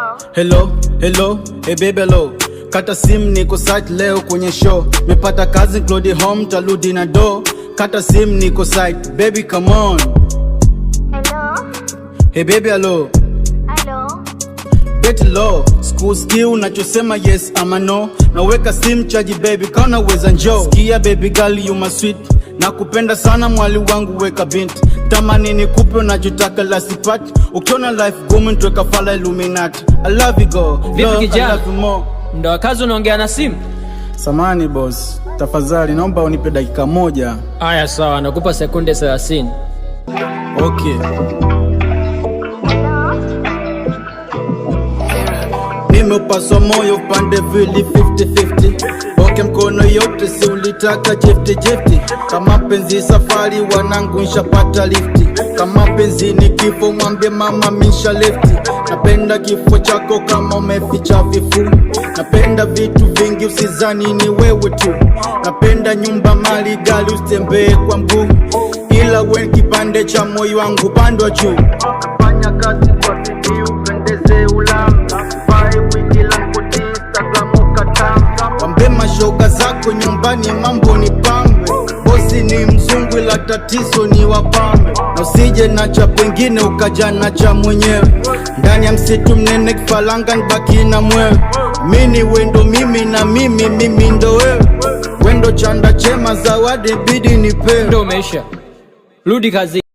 Hello, hello, hey baby hello. Kata sim niko site leo kwenye show. Mepata kazi Claude home taludi na do. Kata sim niko site, baby come on. Hello. Hey baby hello. Hello. Bet low, school skill unachosema yes ama no. Naweka sim charge baby kauna weza njoo. Sikia baby girl you my sweet. Nakupenda sana mwali wangu weka binti. Tamani nikupe unachotaka last part. Ukiona life gumu nitweka fala Illuminati. I love you go. Vipi kijana? I love you more. Ndo wakazi unaongea na simu? Samani boss, tafadhali naomba unipe dakika moja. Aya sawa, nakupa sekunde 30. Okay. Nimepaswa moyo pande vili 50-50. Okay mkono yote si ulitaka jefti. Kama penzi safari wanangu nshapata lifti. Kama penzi ni kifo mwambie mama misha lefti. Napenda kifo chako kama umeficha vifu. Napenda vitu vingi usizani ni wewe tu. Napenda nyumba mali gali usitembee kwa mguu. Ila we kipande cha moyo wangu pandwa juu. Nafanya kazi kwa bidii upendeze ulamba. Wambe mashoga zako nyumbani mambo ni pambe. Bosi ni mzungu ila tatizo ni wapambe. Na usije na cha pengine ukaja na cha mwenyewe. Ndani ya msitu mnene kifalanga nibaki na mwewe. Mini wendo mimi na mimi ndo wewe. Wendo chanda chema zawadi bidi nipewe. Ndo umeisha. Rudi kazi.